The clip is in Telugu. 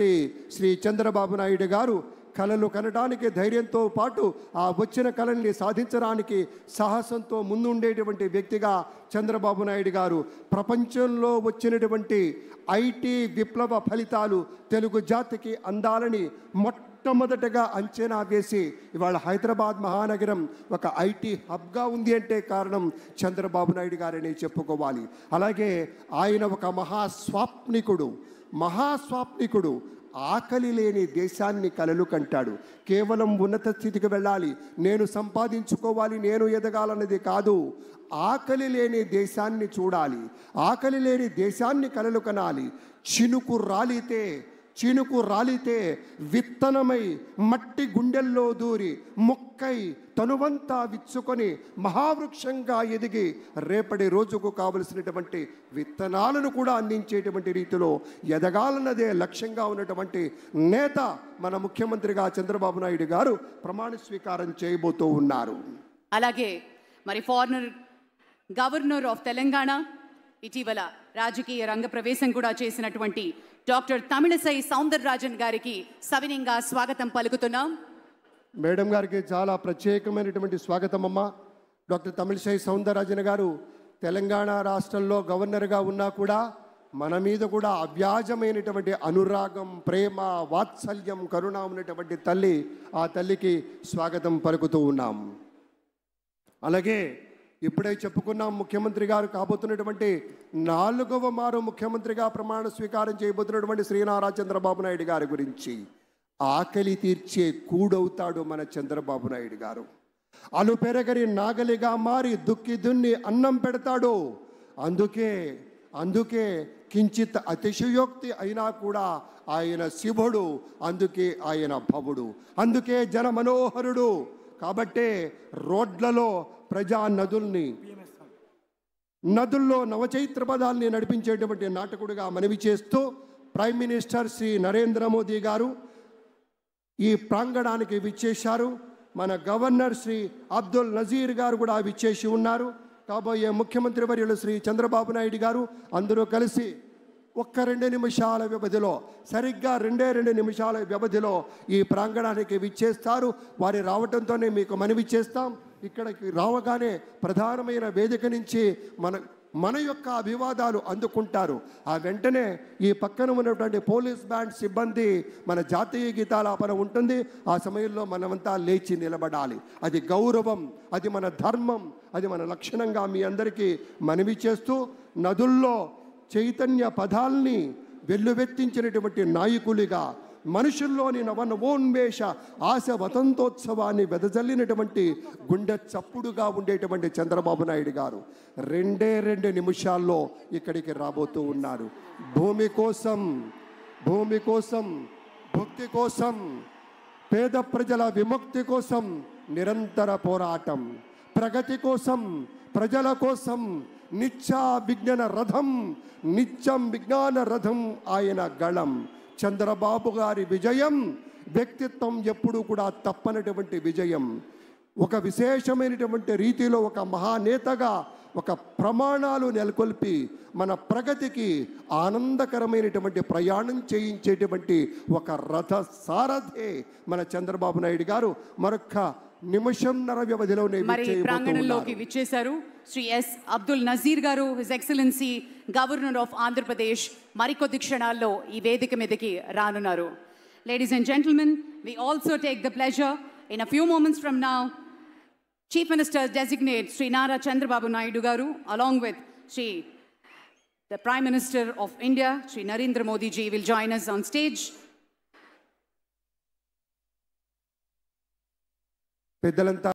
అయినటువంటి శ్రీ చంద్రబాబు నాయుడు గారు కళలు కనడానికి ధైర్యంతో పాటు ఆ వచ్చిన కళల్ని సాధించడానికి సాహసంతో ముందుండేటువంటి వ్యక్తిగా చంద్రబాబు నాయుడు గారు ప్రపంచంలో వచ్చినటువంటి ఐటీ విప్లవ ఫలితాలు తెలుగు జాతికి అందాలని మొట్టమొదటగా అంచనా వేసి ఇవాళ హైదరాబాద్ మహానగరం ఒక ఐటీ హబ్గా ఉంది అంటే కారణం చంద్రబాబు నాయుడు గారని చెప్పుకోవాలి. అలాగే ఆయన ఒక మహాస్వాప్నికుడు ఆకలి లేని దేశాన్ని కలలు కంటాడు. కేవలం ఉన్నత స్థితికి వెళ్ళాలి, నేను సంపాదించుకోవాలి, నేను ఎదగాలన్నది కాదు. ఆకలి లేని దేశాన్ని చూడాలి, ఆకలి లేని దేశాన్ని కలలు కనాలి. చినుకు రాలితే విత్తనమై మట్టి గుండెల్లో దూరి మొక్కై తనువంతా విచ్చుకొని మహావృక్షంగా ఎదిగి రేపటి రోజుకు కావలసినటువంటి విత్తనాలను కూడా అందించేటువంటి రీతిలో ఎదగాలన్నదే లక్ష్యంగా ఉన్నటువంటి నేత మన ముఖ్యమంత్రిగా చంద్రబాబు నాయుడు గారు ప్రమాణ స్వీకారం చేయబోతూ ఉన్నారు. అలాగే మరి ఫారినర్ గవర్నర్ ఆఫ్ తెలంగాణ ఇటీవల రాజకీయ రంగ ప్రవేశం కూడా చేసినటువంటి డాక్టర్ తమిళసై సౌందరరాజన్ గారికి సవినయంగా స్వాగతం పలుకుతున్నాం. మేడం గారికి చాలా ప్రత్యేకమైనటువంటి స్వాగతం అమ్మ. డాక్టర్ తమిళసై సౌందరరాజన్ గారు తెలంగాణ రాష్ట్రంలో గవర్నర్గా ఉన్నా కూడా మన మీద కూడా అవ్యాజమైనటువంటి అనురాగం, ప్రేమ, వాత్సల్యం, కరుణ ఉన్నటువంటి తల్లి, ఆ తల్లికి స్వాగతం పలుకుతూ ఉన్నాం. అలాగే ఇప్పుడే చెప్పుకున్నాం, ముఖ్యమంత్రి గారు కాబోతున్నటువంటి 4వ మారు ముఖ్యమంత్రిగా ప్రమాణ స్వీకారం చేయబోతున్నటువంటి శ్రీ నారా చంద్రబాబు నాయుడు గారి గురించి. ఆకలి తీర్చే కూడవుతాడు మన చంద్రబాబు నాయుడు గారు. అలు పెరగరి నాగలిగా మారి దుక్కి దున్ని అన్నం పెడతాడు. అందుకే కించిత్ అతిశయోక్తి అయినా కూడా ఆయన శివుడు, అందుకే ఆయన భవుడు, అందుకే జన మనోహరుడు. కాబట్టే రోడ్లలో ప్రజా నదుల్లో నవచైత్ర పదాల్ని నడిపించేటువంటి నాటకుడిగా మనవి చేస్తూ ప్రైమ్ మినిస్టర్ శ్రీ నరేంద్ర మోదీ గారు ఈ ప్రాంగణానికి విచ్చేశారు. మన గవర్నర్ శ్రీ అబ్దుల్ నజీర్ గారు కూడా విచ్చేసి ఉన్నారు. కాబోయే ముఖ్యమంత్రి వర్యులు శ్రీ చంద్రబాబు నాయుడు గారు అందరూ కలిసి ఒక్క 2 నిమిషాల వ్యవధిలో, సరిగ్గా 2 నిమిషాల వ్యవధిలో ఈ ప్రాంగణానికి విచ్చేస్తారు. వారి రావడంతోనే మీకు మనవి చేస్తాం. ఇక్కడికి రావగానే ప్రధానమైన వేదిక నుంచి మన యొక్క అభివాదాలు అందుకుంటారు. ఆ వెంటనే ఈ పక్కన ఉన్నటువంటి పోలీస్ బ్యాండ్ సిబ్బంది మన జాతీయ గీతాలాపన ఉంటుంది. ఆ సమయంలో మనమంతా లేచి నిలబడాలి. అది గౌరవం, అది మన ధర్మం, అది మన లక్షణంగా మీ అందరికీ మనవి చేస్తూ, నదుల్లో చైతన్య పదాల్ని వెల్లువెత్తించినటువంటి నాయకులుగా, మనుషుల్లోని నవనవోన్మేష ఆశ వసంతోత్సవాన్ని వెదజల్లినటువంటి గుండె చప్పుడుగా ఉండేటువంటి చంద్రబాబు నాయుడు గారు 2 నిమిషాల్లో ఇక్కడికి రాబోతూ ఉన్నారు. భూమి కోసం, భక్తి కోసం, పేద ప్రజల విముక్తి కోసం నిరంతర పోరాటం, ప్రగతి కోసం, ప్రజల కోసం నిత్యం విజ్ఞాన రథం ఆయన గళం. చంద్రబాబు గారి విజయం వ్యక్తిత్వం ఎప్పుడూ కూడా తప్పనటువంటి విజయం. ఒక విశేషమైనటువంటి రీతిలో ఒక మహానేతగా ఒక ప్రమాణాలు నెలకొల్పి మన ప్రగతికి ఆనందకరమైనటువంటి ప్రయాణం చేయించేటువంటి ఒక రథ సారథే మన చంద్రబాబు నాయుడు గారు. మరొక నిమిషంన్నర వ్యవధిలోనే ప్రాంగణంలోకి విచ్చేశారు శ్రీ ఎస్ అబ్దుల్ నజీర్ గారు, his excellency governor of Andhra Pradesh. మరికొద్ది క్షణాల్లో ఈ వేదిక మీదకి రానున్నారు. Ladies and gentlemen, we also take the pleasure in a few moments from now, Chief Minister designate Sri Nara Chandrababu Naidu garu along with the Prime Minister of India Sri Narendra Modi ji will join us on stage. పెద్దలంతా